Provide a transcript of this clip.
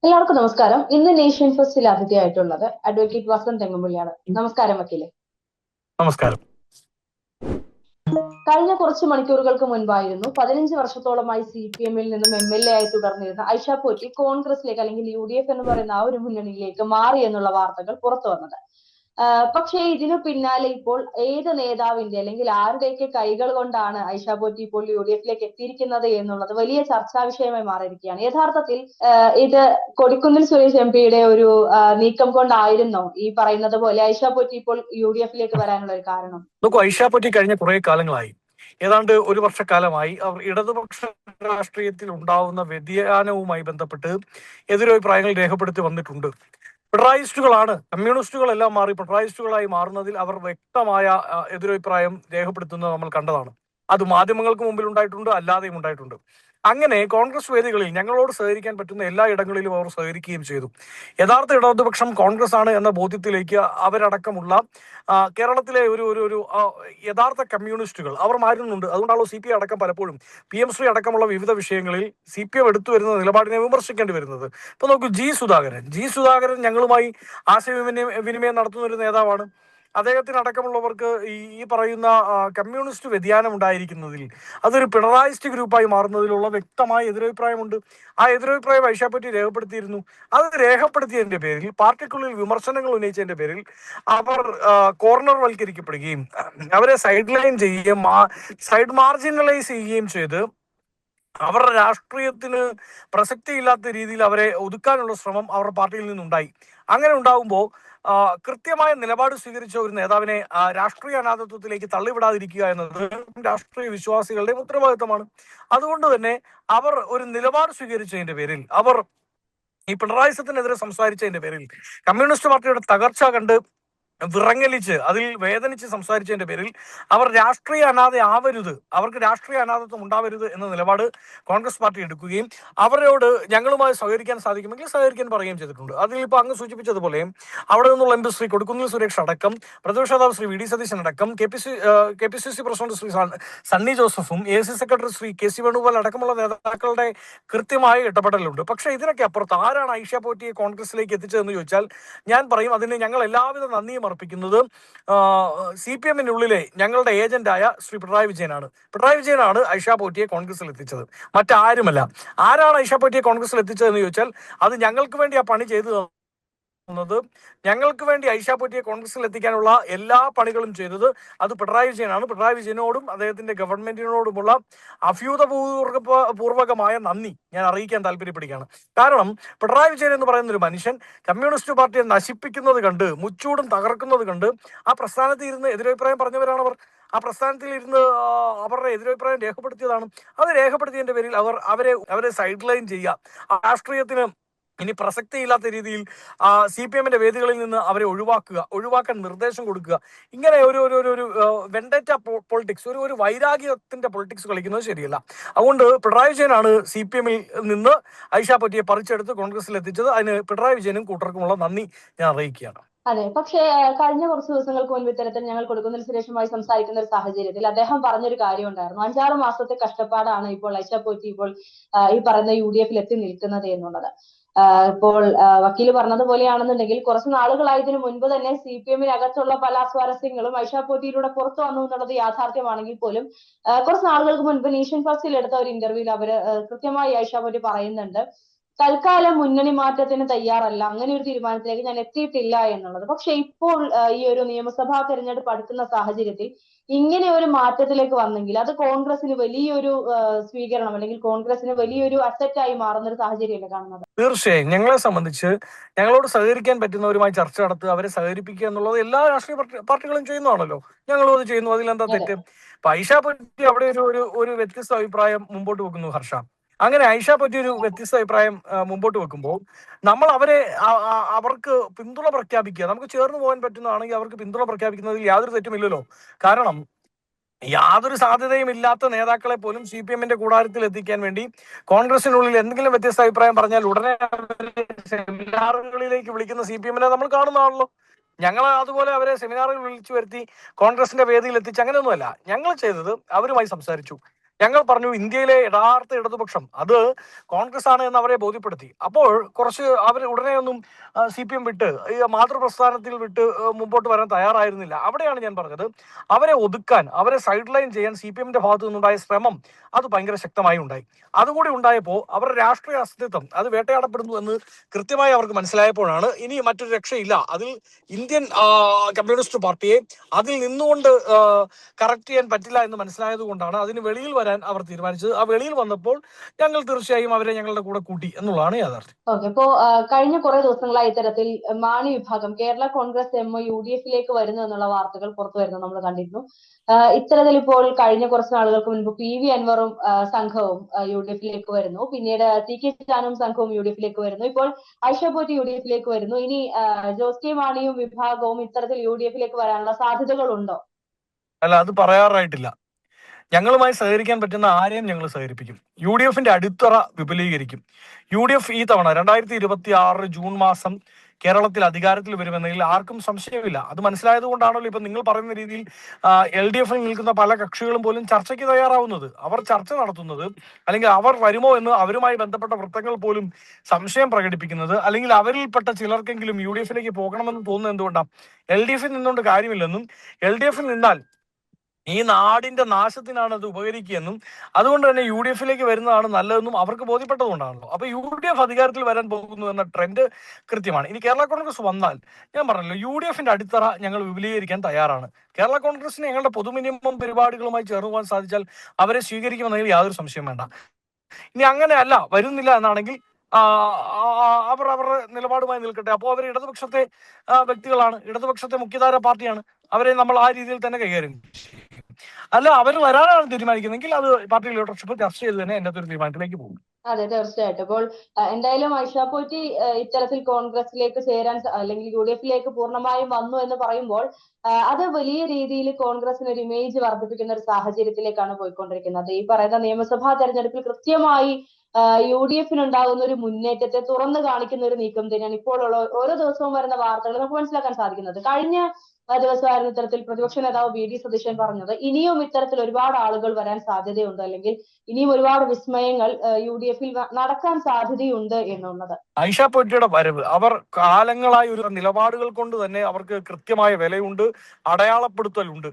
എല്ലാവർക്കും നമസ്കാരം. ഇന്ന് നേഷ്യൻ ഫസ്റ്റിൽ അതിഥിയായിട്ടുള്ളത് അഡ്വക്കേറ്റ് വസന്ത് തെങ്ങുമ്പള്ളിയാണ്. നമസ്കാരം വക്കീലെ. നമസ്കാരം. കഴിഞ്ഞ കുറച്ച് മണിക്കൂറുകൾക്ക് മുൻപായിരുന്നു 15 വർഷത്തോളമായി CPM-ൽ നിന്നും MLA ആയി തുടർന്നിരുന്ന ഐഷ പോറ്റി കോൺഗ്രസിലേക്ക് അല്ലെങ്കിൽ UDF എന്ന് പറയുന്ന ആ ഒരു മുന്നണിയിലേക്ക് മാറി എന്നുള്ള വാർത്തകൾ പുറത്തു വന്നത്. പക്ഷേ ഇതിനു പിന്നാലെ ഇപ്പോൾ ഏത് നേതാവിന്റെ അല്ലെങ്കിൽ ആരുടെയൊക്കെ കൈകൾ കൊണ്ടാണ് ഐഷ പോറ്റി ഇപ്പോൾ UDF-ലേക്ക് എത്തിയിരിക്കുന്നത് എന്നുള്ളത് വലിയ ചർച്ചാ വിഷയമായി മാറിയിരിക്കുകയാണ്. യഥാർത്ഥത്തിൽ ഇത് കൊടിക്കുന്നിൽ സുരേഷ് MP-യുടെ ഒരു നീക്കം കൊണ്ടായിരുന്നോ ഈ പറയുന്നത് പോലെ ഐഷ പോറ്റി ഇപ്പോൾ UDF-ലേക്ക് വരാനുള്ള ഒരു കാരണം? നോക്കൂ, ഐഷ പോറ്റി കഴിഞ്ഞ കുറെ കാലങ്ങളായി, ഏതാണ്ട് ഒരു വർഷക്കാലമായി അവർ ഇടതുപക്ഷ രാഷ്ട്രീയത്തിൽ ഉണ്ടാവുന്ന വ്യതിയാനവുമായി ബന്ധപ്പെട്ട് എതിരഭിപ്രായങ്ങൾ രേഖപ്പെടുത്തി വന്നിട്ടുണ്ട്. പിണറായിസ്റ്റുകളാണ്, കമ്മ്യൂണിസ്റ്റുകളെല്ലാം മാറി പിണറായിസ്റ്റുകളായി മാറുന്നതിൽ അവർ വ്യക്തമായ എതിരഭിപ്രായം രേഖപ്പെടുത്തുന്നത് നമ്മൾ കണ്ടതാണ്. അത് മാധ്യമങ്ങൾക്ക് മുമ്പിൽ ഉണ്ടായിട്ടുണ്ട്, അല്ലാതെയും ഉണ്ടായിട്ടുണ്ട്. അങ്ങനെ കോൺഗ്രസ് വേദികളിൽ ഞങ്ങളോട് സഹകരിക്കാൻ പറ്റുന്ന എല്ലാ ഇടങ്ങളിലും അവർ സഹകരിക്കുകയും ചെയ്തു. യഥാർത്ഥ ഇടതുപക്ഷം കോൺഗ്രസ് ആണ് എന്ന ബോധ്യത്തിലേക്ക് അവരടക്കമുള്ള കേരളത്തിലെ ഒരു ഒരു ഒരു യഥാർത്ഥ കമ്മ്യൂണിസ്റ്റുകൾ അവർ മാറുന്നുണ്ട്. അതുകൊണ്ടാണല്ലോ CPI അടക്കം പലപ്പോഴും PM ശ്രീ അടക്കമുള്ള വിവിധ വിഷയങ്ങളിൽ CPM എടുത്തു വരുന്ന നിലപാടിനെ വിമർശിക്കേണ്ടി വരുന്നത്. ഇപ്പൊ നോക്കൂ, ജി സുധാകരൻ ഞങ്ങളുമായി വിനിമയം നടത്തുന്ന ഒരു നേതാവാണ്. അദ്ദേഹത്തിനടക്കമുള്ളവർക്ക് ഈ പറയുന്ന കമ്മ്യൂണിസ്റ്റ് വ്യതിയാനം ഉണ്ടായിരിക്കുന്നതിൽ, അതൊരു പിണറായിസ്റ്റ് ഗ്രൂപ്പായി മാറുന്നതിലുള്ള വ്യക്തമായ എതിരഭിപ്രായമുണ്ട്. ആ എതിരഭിപ്രായം ഐഷ പോറ്റി രേഖപ്പെടുത്തിയിരുന്നു. അത് രേഖപ്പെടുത്തിയതിന്റെ പേരിൽ, പാർട്ടിക്കുള്ളിൽ വിമർശനങ്ങൾ ഉന്നയിച്ചതിന്റെ പേരിൽ അവർ കോർണർ വൽക്കരിക്കപ്പെടുകയും അവരെ സൈഡ് ലൈൻ ചെയ്യുകയും സൈഡ് മാർജിനലൈസ് ചെയ്യുകയും ചെയ്ത് അവരുടെ രാഷ്ട്രീയത്തിന് പ്രസക്തിയില്ലാത്ത രീതിയിൽ അവരെ ഒതുക്കാനുള്ള ശ്രമം അവരുടെ പാർട്ടിയിൽ നിന്നുണ്ടായി. അങ്ങനെ ഉണ്ടാകുമ്പോൾ കൃത്യമായ നിലപാട് സ്വീകരിച്ച ഒരു നേതാവിനെ രാഷ്ട്രീയ അനാഥത്വത്തിലേക്ക് തള്ളിവിടാതിരിക്കുക എന്നത് രാഷ്ട്രീയ വിശ്വാസികളുടെ ഉത്തരവാദിത്തമാണ്. അതുകൊണ്ട് തന്നെ അവർ ഒരു നിലപാട് സ്വീകരിച്ചതിന്റെ പേരിൽ, അവർ ഈ പിണറായിസത്തിനെതിരെ സംസാരിച്ചതിന്റെ പേരിൽ, കമ്മ്യൂണിസ്റ്റ് പാർട്ടിയുടെ തകർച്ച കണ്ട് വിറങ്ങലിച്ച് അതിൽ വേദനിച്ച് സംസാരിച്ചതിന്റെ പേരിൽ അവർ രാഷ്ട്രീയ അനാഥ ആവരുത്, അവർക്ക് രാഷ്ട്രീയ അനാഥത്വം ഉണ്ടാവരുത് എന്ന നിലപാട് കോൺഗ്രസ് പാർട്ടി എടുക്കുകയും അവരോട് ഞങ്ങളുമായി സഹകരിക്കാൻ സാധിക്കുമെങ്കിൽ സഹകരിക്കാൻ പറയുകയും ചെയ്തിട്ടുണ്ട്. അതിൽ ഇപ്പോൾ അങ്ങ് സൂചിപ്പിച്ചതുപോലെ അവിടെ നിന്നുള്ള MP ശ്രീ കൊടിക്കുന്നിൽ സുരേഷ് അടക്കം, പ്രതിപക്ഷ നേതാവ് ശ്രീ VD സതീശൻ അടക്കം, KPCC പ്രസിഡന്റ് ശ്രീ സണ്ണി ജോസഫും AC secretary Shri KC Venugopal അടക്കമുള്ള നേതാക്കളുടെ കൃത്യമായ ഇടപെടലുണ്ട്. പക്ഷേ ഇതിനൊക്കെ അപ്പുറത്ത് ആരാണ് ഐഷ പോറ്റിയെ കോൺഗ്രസിലേക്ക് എത്തിച്ചതെന്ന് ചോദിച്ചാൽ ഞാൻ പറയും, അതിന് ഞങ്ങൾ എല്ലാവിധ നന്ദിയും അർപ്പിക്കുന്നത് CPM-നുള്ളിലെ ഞങ്ങളുടെ ഏജന്റായ ശ്രീ പിണറായി വിജയനാണ്. പിണറായി വിജയനാണ് ഐഷ പോറ്റിയെ കോൺഗ്രസിൽ എത്തിച്ചത്, മറ്റാരുമല്ല. ആരാണ് ഐഷ പോറ്റിയെ കോൺഗ്രസിൽ എത്തിച്ചതെന്ന് ചോദിച്ചാൽ അത് ഞങ്ങൾക്ക് വേണ്ടി ആ പണി ചെയ്തു തന്നത്, ഞങ്ങൾക്ക് വേണ്ടി ഐഷ പോറ്റിയെ കോൺഗ്രസിൽ എത്തിക്കാനുള്ള എല്ലാ പണികളും ചെയ്തത് അത് പിണറായി വിജയനാണ്. പിണറായി വിജയനോടും അദ്ദേഹത്തിന്റെ ഗവൺമെന്റിനോടുമുള്ള പൂർവകമായ നന്ദി ഞാൻ അറിയിക്കാൻ താല്പര്യപ്പെടുകയാണ്. കാരണം പിണറായി വിജയൻ എന്ന് പറയുന്ന ഒരു മനുഷ്യൻ കമ്മ്യൂണിസ്റ്റ് പാർട്ടിയെ നശിപ്പിക്കുന്നത് കണ്ട്, മുച്ചൂടും തകർക്കുന്നത് കണ്ട് ആ പ്രസ്ഥാനത്തിൽ ഇരുന്ന് എതിരഭിപ്രായം പറഞ്ഞവരാണ് അവർ. ആ പ്രസ്ഥാനത്തിൽ ഇരുന്ന് അവരുടെ എതിരഭിപ്രായം രേഖപ്പെടുത്തിയതാണ്. അത് രേഖപ്പെടുത്തിയതിന്റെ പേരിൽ അവരെ സൈഡ് ലൈൻ ചെയ്യുക, രാഷ്ട്രീയത്തിന് ഇനി പ്രസക്തിയില്ലാത്ത രീതിയിൽ CPM-ന്റെ വേദികളിൽ നിന്ന് അവരെ ഒഴിവാക്കാൻ നിർദ്ദേശം കൊടുക്കുക, ഇങ്ങനെ ഒരു വെണ്ടേറ്റ പൊളിറ്റിക്സ്, ഒരു വൈരാഗ്യത്തിന്റെ പൊളിറ്റിക്സ് കളിക്കുന്നത് ശരിയല്ല. അതുകൊണ്ട് പിണറായി വിജയനാണ് CPM-ൽ നിന്ന് ഐഷ പോറ്റിയെ പറിച്ചെടുത്ത് കോൺഗ്രസിൽ എത്തിച്ചത്. അതിന് പിണറായി വിജയനും കൂട്ടർക്കുമുള്ള നന്ദി ഞാൻ അറിയിക്കുകയാണ്. അതെ, പക്ഷേ കഴിഞ്ഞ കുറച്ച് ദിവസങ്ങൾക്ക് മുൻപ് ഇത്തരത്തിൽ ഞങ്ങൾ കൊടുക്കുന്നിൽ സുരേഷുമായി സംസാരിക്കുന്ന ഒരു സാഹചര്യത്തിൽ അദ്ദേഹം പറഞ്ഞൊരു കാര്യം ഉണ്ടായിരുന്നു. 5-6 മാസത്തെ കഷ്ടപ്പാടാണ് ഇപ്പോൾ ഐഷ പോറ്റി ഇപ്പോൾ ഈ പറയുന്ന UDF-ൽ എത്തി നിൽക്കുന്നത് എന്നുള്ളത്. ഇപ്പോൾ വക്കീല് പറഞ്ഞതുപോലെയാണെന്നുണ്ടെങ്കിൽ കുറച്ച് നാളുകളായി ഇതിനു മുൻപ് തന്നെ CPM-നകത്തുള്ള പല അസ്വാരസ്യങ്ങളും ഐഷ പോറ്റിയിലൂടെ പുറത്തു വന്നു എന്നുള്ളത് യാഥാർത്ഥ്യമാണെങ്കിൽ പോലും കുറച്ച് നാളുകൾക്ക് മുൻപ് നേഷ്യൻ ഫസ്റ്റിൽ എടുത്ത ഒരു ഇന്റർവ്യൂവിൽ അവര് കൃത്യമായി ഐഷ പോറ്റി പറയുന്നുണ്ട്, തൽക്കാലം മുന്നണി മാറ്റത്തിന് തയ്യാറല്ല, അങ്ങനെ ഒരു തീരുമാനത്തിലേക്ക് ഞാൻ എത്തിയിട്ടില്ല എന്നുള്ളത്. പക്ഷെ ഇപ്പോൾ ഈ ഒരു നിയമസഭാ തെരഞ്ഞെടുപ്പ് അടുക്കുന്ന സാഹചര്യത്തിൽ ഇങ്ങനെ ഒരു മാറ്റത്തിലേക്ക് വന്നെങ്കിൽ അത് കോൺഗ്രസിന് വലിയൊരു സ്വീകരണം അല്ലെങ്കിൽ കോൺഗ്രസിന് വലിയൊരു അസറ്റായി മാറുന്ന ഒരു സാഹചര്യമല്ലേ കാണുന്നത്? തീർച്ചയായും ഞങ്ങളെ സംബന്ധിച്ച് ഞങ്ങളോട് സഹകരിക്കാൻ പറ്റുന്നവരുമായി ചർച്ച നടത്തുക, അവരെ സഹകരിപ്പിക്കുക എന്നുള്ളത് എല്ലാ രാഷ്ട്രീയ പാർട്ടികളും ചെയ്യുന്നതാണല്ലോ. ഞങ്ങളും അത് ചെയ്യുന്നു, അതിലെന്താ തെറ്റ്? ഇപ്പൊ ഐഷ പറ്റി അവിടെ ഒരു വ്യത്യസ്ത അഭിപ്രായം മുമ്പോട്ട് വെക്കുന്നു ഹർഷ. അങ്ങനെ ഐഷ പറ്റി ഒരു വ്യത്യസ്ത അഭിപ്രായം മുമ്പോട്ട് വെക്കുമ്പോൾ നമ്മൾ അവർക്ക് പിന്തുണ പ്രഖ്യാപിക്കുക, നമുക്ക് ചേർന്ന് പോകാൻ പറ്റുന്നതാണെങ്കിൽ അവർക്ക് പിന്തുണ പ്രഖ്യാപിക്കുന്നതിൽ യാതൊരു തെറ്റുമില്ലല്ലോ. കാരണം യാതൊരു സാധ്യതയും ഇല്ലാത്ത നേതാക്കളെ പോലും CPM-ന്റെ കൂടാരത്തിൽ എത്തിക്കാൻ വേണ്ടി കോൺഗ്രസിനുള്ളിൽ എന്തെങ്കിലും വ്യത്യസ്ത അഭിപ്രായം പറഞ്ഞാൽ ഉടനെ സെമിനാറുകളിലേക്ക് വിളിക്കുന്ന CPM-നെ നമ്മൾ കാണുന്നതാണല്ലോ. ഞങ്ങൾ അതുപോലെ അവരെ സെമിനാറുകൾ വിളിച്ചു വരുത്തി കോൺഗ്രസിന്റെ വേദിയിൽ എത്തിച്ച് അങ്ങനെയൊന്നുമല്ല ഞങ്ങൾ ചെയ്തത്. അവരുമായി സംസാരിച്ചു, ഞങ്ങൾ പറഞ്ഞു ഇന്ത്യയിലെ യഥാർത്ഥ ഇടതുപക്ഷം അത് കോൺഗ്രസ് ആണ് എന്ന് അവരെ ബോധ്യപ്പെടുത്തി. അപ്പോൾ കുറച്ച് അവർ ഉടനെ ഒന്നും CPM വിട്ട് ഈ മാതൃപ്രസ്ഥാനത്തിൽ വിട്ട് മുമ്പോട്ട് വരാൻ തയ്യാറായിരുന്നില്ല. അവിടെയാണ് ഞാൻ പറഞ്ഞത്, അവരെ ഒതുക്കാൻ, അവരെ സൈഡ് ലൈൻ ചെയ്യാൻ CPMന്റെ ഭാഗത്തു നിന്നുണ്ടായ ശ്രമം അത് ഭയങ്കര ശക്തമായി ഉണ്ടായി. അതുകൂടി ഉണ്ടായപ്പോൾ അവരുടെ രാഷ്ട്രീയ അസ്തിത്വം അത് വേട്ടയാടപ്പെടുന്നു എന്ന് കൃത്യമായി അവർക്ക് മനസ്സിലായപ്പോഴാണ് ഇനി മറ്റൊരു രക്ഷയില്ല, അതിൽ ഇന്ത്യൻ കമ്മ്യൂണിസ്റ്റ് പാർട്ടിയെ അതിൽ നിന്നുകൊണ്ട് കറക്റ്റ് ചെയ്യാൻ പറ്റില്ല എന്ന് മനസ്സിലായത് കൊണ്ടാണ് അതിന് വെളിയിൽ വരാൻ അവർ തീരുമാനിച്ചത്. ആ വെളിയിൽ വന്നപ്പോൾ ഞങ്ങൾ തീർച്ചയായും അവരെ ഞങ്ങളുടെ കൂടെ കൂട്ടി എന്നുള്ളതാണ് യാഥാർത്ഥ്യം. ഓക്കെ, ഇപ്പോ കഴിഞ്ഞ കുറെ ദിവസങ്ങളായി ഇത്തരത്തിൽ മാണി വിഭാഗം കേരള കോൺഗ്രസ് എം UDF-ലേക്ക് വരുന്നു എന്നുള്ള വാർത്തകൾ പുറത്തു വരുന്നത് നമ്മൾ കണ്ടിരുന്നു. ഇത്തരത്തിൽ ഇപ്പോൾ കഴിഞ്ഞ കുറച്ച് നാളുകൾക്ക് മുൻപ് PV അൻവറും സംഘവും UDF-ലേക്ക് വരുന്നു. പിന്നീട് TK ചാനും സംഘവും UDF-ലേക്ക് വരുന്നു. ഇപ്പോൾ ഐഷ പോറ്റി UDF-ലേക്ക് വരുന്നു. ഇനി ജോസ് കെ മാണിയും വിഭാഗവും ഇത്തരത്തിൽ UDF-ലേക്ക് വരാനുള്ള സാധ്യതകളുണ്ടോ? അല്ല, അത് പറയാറായിട്ടില്ല. ഞങ്ങളുമായി സഹകരിക്കാൻ പറ്റുന്ന ആരെയും ഞങ്ങൾ സഹകരിപ്പിക്കും. UDF-ന്റെ അടിത്തറ വിപുലീകരിക്കും. UDF ഈ തവണ 2026 ജൂൺ മാസം കേരളത്തിൽ അധികാരത്തിൽ വരുമെന്നതിൽ ആർക്കും സംശയമില്ല. അത് മനസ്സിലായത് കൊണ്ടാണല്ലോ ഇപ്പൊ നിങ്ങൾ പറയുന്ന രീതിയിൽ LDF-ൽ നിൽക്കുന്ന പല കക്ഷികളും പോലും ചർച്ചയ്ക്ക് തയ്യാറാവുന്നത്, അവർ ചർച്ച നടത്തുന്നത്, അല്ലെങ്കിൽ അവർ വരുമോ എന്ന് അവരുമായി ബന്ധപ്പെട്ട വൃത്തങ്ങൾ പോലും സംശയം പ്രകടിപ്പിക്കുന്നത്, അല്ലെങ്കിൽ അവരിൽപ്പെട്ട ചിലർക്കെങ്കിലും UDF-ലേക്ക് പോകണമെന്ന് തോന്നുന്നത് എന്തുകൊണ്ടാണ്? LDF-ൽ നിന്നുകൊണ്ട് കാര്യമില്ലെന്നും LDF-ൽ നിന്നാൽ ഈ നാടിന്റെ നാശത്തിനാണ് അത് ഉപകരിക്കുകയെന്നും അതുകൊണ്ട് തന്നെ UDF-ലേക്ക് വരുന്നതാണ് നല്ലതെന്നും അവർക്ക് ബോധ്യപ്പെട്ടതുകൊണ്ടാണല്ലോ. അപ്പൊ UDF അധികാരത്തിൽ വരാൻ പോകുന്നു എന്ന ട്രെൻഡ് കൃത്യമാണ്. ഇനി കേരള കോൺഗ്രസ് വന്നാൽ ഞാൻ പറഞ്ഞല്ലോ, UDF-ന്റെ അടിത്തറ ഞങ്ങൾ വിപുലീകരിക്കാൻ തയ്യാറാണ്. കേരള കോൺഗ്രസിന് ഞങ്ങളുടെ പൊതു മിനിമം പരിപാടികളുമായി ചേർന്ന് പോകാൻ സാധിച്ചാൽ അവരെ സ്വീകരിക്കുമെന്നതിൽ യാതൊരു സംശയം വേണ്ട. ഇനി അങ്ങനെയല്ല, വരുന്നില്ല എന്നാണെങ്കിൽ അവർ അവരുടെ നിലപാടുമായി നിൽക്കട്ടെ. അപ്പോൾ അവർ ഇടതുപക്ഷത്തെ വ്യക്തികളാണ്, ഇടതുപക്ഷത്തെ മുഖ്യധാര പാർട്ടിയാണ്, അവരെ നമ്മൾ ആ രീതിയിൽ തന്നെ കൈകാര്യം ചെയ്യും. അല്ല, അവർ വരാനാണ് തീരുമാനിക്കുന്നതെങ്കിൽ അത് പാർട്ടി ലീഡർഷിപ്പ് ചർച്ച ചെയ്ത് തന്നെ എൻ്റെ ഒരു തീരുമാനത്തിലേക്ക് പോകും. അതെ, തീർച്ചയായിട്ടും. അപ്പോൾ എന്തായാലും ഐഷ പോറ്റി ഇത്തരത്തിൽ കോൺഗ്രസിലേക്ക് ചേരാൻ അല്ലെങ്കിൽ UDF-ലേക്ക് പൂർണ്ണമായും വന്നു എന്ന് പറയുമ്പോൾ അത് വലിയ രീതിയിൽ കോൺഗ്രസിന് ഒരു ഇമേജ് വർദ്ധിപ്പിക്കുന്ന ഒരു സാഹചര്യത്തിലേക്കാണ് പോയിക്കൊണ്ടിരിക്കുന്നത്. ഈ പറയുന്ന നിയമസഭാ തെരഞ്ഞെടുപ്പിൽ കൃത്യമായി UDF-നുണ്ടാകുന്ന ഒരു മുന്നേറ്റത്തെ തുറന്നു കാണിക്കുന്ന ഒരു നീക്കം തന്നെയാണ് ഇപ്പോൾ ഓരോ ദിവസവും വരുന്ന വാർത്തകൾ നമുക്ക് മനസ്സിലാക്കാൻ സാധിക്കുന്നത്. കഴിഞ്ഞ ദിവസമായിരുന്നു ഇത്തരത്തിൽ പ്രതിപക്ഷ നേതാവ് VD സതീശൻ പറഞ്ഞത് ഇനിയും ഇത്തരത്തിൽ ഒരുപാട് ആളുകൾ വരാൻ സാധ്യതയുണ്ട്, അല്ലെങ്കിൽ ഇനിയും ഒരുപാട് വിസ്മയങ്ങൾ UDF-ൽ നടക്കാൻ സാധ്യതയുണ്ട് എന്നുള്ളത്. ഐഷ പോറ്റിയുടെ വരവ്, അവർ കാലങ്ങളായി ഒരു നിലപാടുകൾ കൊണ്ട് തന്നെ അവർക്ക് കൃത്യമായ വിലയുണ്ട്, അടയാളപ്പെടുത്തലുണ്ട്.